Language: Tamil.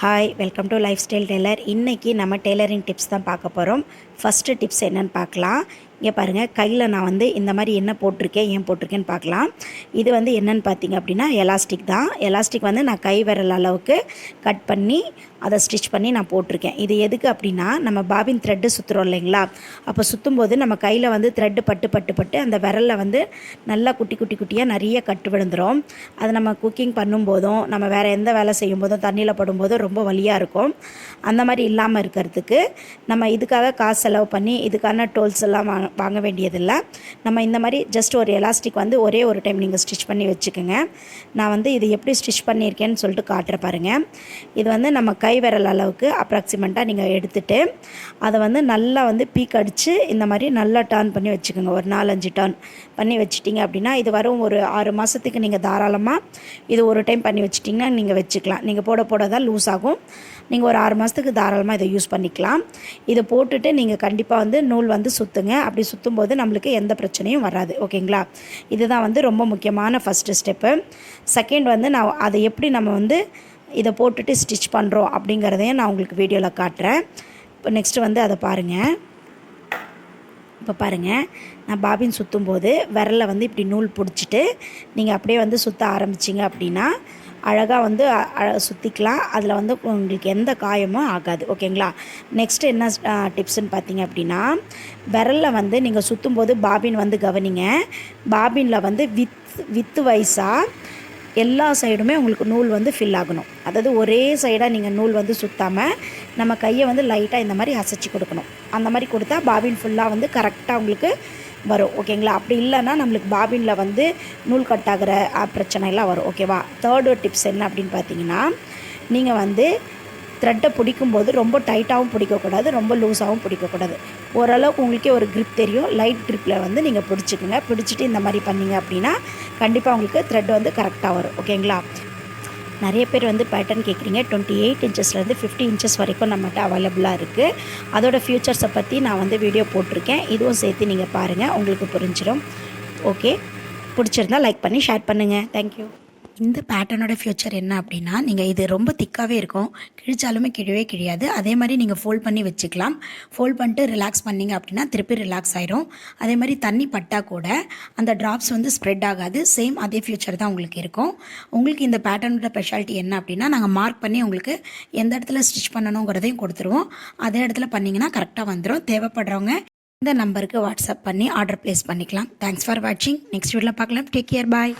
Hi, welcome to life style tailor. இன்றைக்கி நம்ம டெய்லரிங் டிப்ஸ் தான் பார்க்க போகிறோம். ஃபஸ்ட்டு டிப்ஸ் என்னென்னு பார்க்கலாம். இங்கே பாருங்கள், கையில் நான் இந்த மாதிரி என்ன போட்டிருக்கேன், ஏன் போட்டிருக்கேன்னு பார்க்கலாம். இது என்னென்னு பார்த்தீங்க அப்படின்னா எலாஸ்டிக் தான். எலாஸ்டிக் நான் கை விரல் அளவுக்கு கட் பண்ணி அதை ஸ்டிச் பண்ணி நான் போட்டிருக்கேன். இது எதுக்கு அப்படின்னா, நம்ம பாபின் த்ரெட்டு சுற்றுறோம் இல்லைங்களா, அப்போ சுற்றும்போது நம்ம கையில் த்ரெட்டு பட்டு பட்டு பட்டு அந்த விரலில் நல்லா குட்டி குட்டி குட்டியாக நிறைய கட்டு விழுந்துடும். அது நம்ம குக்கிங் பண்ணும்போதும் நம்ம வேறு எந்த வேலை செய்யும் போதும் தண்ணியில் படும்போதும் ரொம்ப வலியாக இருக்கும். அந்த மாதிரி இல்லாமல் இருக்கிறதுக்கு நம்ம இதுக்காக காசு செலவு பண்ணி இதுக்கான டோல்ஸ் எல்லாம் வாங்க வேண்டியதில்லை. நம்ம இந்த மாதிரி ஜஸ்ட் ஒரு எலாஸ்டிக் ஒரே ஒரு டைம் நீங்கள் ஸ்டிச் பண்ணி வச்சுக்கோங்க. நான் இது எப்படி ஸ்டிச் பண்ணியிருக்கேன்னு சொல்லிட்டு காட்டுற பாருங்கள். இது நம்ம கை விரல் அளவுக்கு அப்ராக்சிமேட்டாக நீங்கள் எடுத்துகிட்டு அதை நல்லா பீக் அடித்து இந்த மாதிரி நல்லா டர்ன் பண்ணி வச்சுக்கோங்க. ஒரு 4-5 டர்ன் பண்ணி வச்சிட்டிங்க அப்படின்னா இது வரும் ஒரு 6 மாதத்துக்கு நீங்கள் தாராளமாக இது ஒரு டைம் பண்ணி வச்சிட்டிங்கன்னா நீங்கள் வச்சுக்கலாம். நீங்கள் போட போட தான் லூஸ் ஆகும். நீங்கள் ஒரு 6 மாதத்துக்கு தாராளமாக இதை யூஸ் பண்ணிக்கலாம். இதை போட்டுட்டு நீங்கள் கண்டிப்பாக நூல் சுற்றுங்க. அப்படி சுற்றும்போது நம்மளுக்கு எந்த பிரச்சனையும் வராது. ஓகேங்களா? இதுதான் ரொம்ப முக்கியமான ஃபஸ்ட்டு ஸ்டெப்பு. செகண்ட் நான் அதை எப்படி நம்ம இதை போட்டுட்டு ஸ்டிச் பண்ணுறோம் அப்படிங்கிறதையும் நான் உங்களுக்கு வீடியோவில் காட்டுறேன். இப்போ நெக்ஸ்ட்டு அதை பாருங்கள். இப்போ பாருங்கள், நான் பாபின் சுற்றும்போது விரலில் இப்படி நூல் பிடிச்சிட்டு நீங்கள் அப்படியே சுற்ற ஆரம்பிச்சிங்க அப்படின்னா அழகாக சுற்றிக்கலாம். அதில் உங்களுக்கு எந்த காயமும் ஆகாது. ஓகேங்களா? நெக்ஸ்ட்டு என்ன டிப்ஸ்ன்னு பார்த்தீங்க அப்படின்னா, விரலில் நீங்கள் சுற்றும்போது பாபின் கவனிங்க. பாபினில் வித்து வைஸாக எல்லா சைடுமே உங்களுக்கு நூல் ஃபில் ஆகணும். அதாவது ஒரே சைடாக நீங்கள் நூல் சுற்றாமல் நம்ம கையை லைட்டாக இந்த மாதிரி அசைச்சி கொடுக்கணும். அந்த மாதிரி கொடுத்தா பாபின் ஃபுல்லாக கரெக்டாக உங்களுக்கு வரும். ஓகேங்களா? அப்படி இல்லைன்னா நம்மளுக்கு பாபினில் நூல் கட் ஆகிற பிரச்சனைலாம் வரும். ஓகேவா? தேர்டு டிப்ஸ் என்ன அப்படின்னு பார்த்தீங்கன்னா, நீங்கள் த்ரெட்டை பிடிக்கும்போது ரொம்ப டைட்டாகவும் பிடிக்கக்கூடாது, ரொம்ப லூஸாகவும் பிடிக்கக்கூடாது. ஓரளவுக்கு உங்களுக்கே ஒரு grip தெரியும். லைட் க்ரிப்பில் நீங்கள் பிடிச்சிக்கோங்க. பிடிச்சிட்டு இந்த மாதிரி பண்ணிங்க அப்படின்னா கண்டிப்பாக உங்களுக்கு த்ரெட் கரெக்டாக வரும். ஓகேங்களா? நிறைய பேர் பேட்டர்ன் கேட்குறீங்க. 28 இன்ச்சஸ்லேருந்து 50 இன்ச்சஸ் வரைக்கும் நம்மகிட்ட அவைலபிளாக இருக்குது. அதோடய ஃபியூச்சர்ஸை பற்றி நான் வீடியோ போட்டிருக்கேன். இதுவும் சேர்த்து நீங்கள் பாருங்கள், உங்களுக்கு புரிஞ்சிடும். ஓகே, பிடிச்சிருந்தால் லைக் பண்ணி ஷேர் பண்ணுங்கள். தேங்க்யூ. இந்த பேட்டர்னோட ஃபியூச்சர் என்ன அப்படின்னா, நீங்கள் இது ரொம்ப திக்காகவே இருக்கும், கிழிச்சாலுமே கிழவே கிழியாது. அதே மாதிரி நீங்கள் ஃபோல்ட் பண்ணி வச்சுக்கலாம். ஃபோல்ட் பண்ணிட்டு ரிலாக்ஸ் பண்ணிங்க அப்படின்னா திருப்பி ரிலாக்ஸ் ஆயிரும். அதே மாதிரி தண்ணி பட்டால் கூட அந்த ட்ராப்ஸ் ஸ்ப்ரெட் ஆகாது. சேம் அதே ஃபியூச்சர் தான் உங்களுக்கு இருக்கும். உங்களுக்கு இந்த பேட்டர்னோட ஸ்பெஷாலிட்டி என்ன அப்படின்னா, நாங்கள் மார்க் பண்ணி உங்களுக்கு எந்த இடத்துல ஸ்டிச் பண்ணணுங்கிறதையும் கொடுத்துருவோம். அதே இடத்துல பண்ணிங்கன்னா கரெக்டாக வந்துடும். தேவைப்படுறவங்க இந்த நம்பருக்கு வாட்ஸ்அப் பண்ணி ஆர்டர் ப்ளேஸ் பண்ணிக்கலாம். தேங்க்ஸ் ஃபார் வாட்சிங். நெக்ஸ்ட் வீடியோவில் பார்க்கலாம். Take care. பாய்.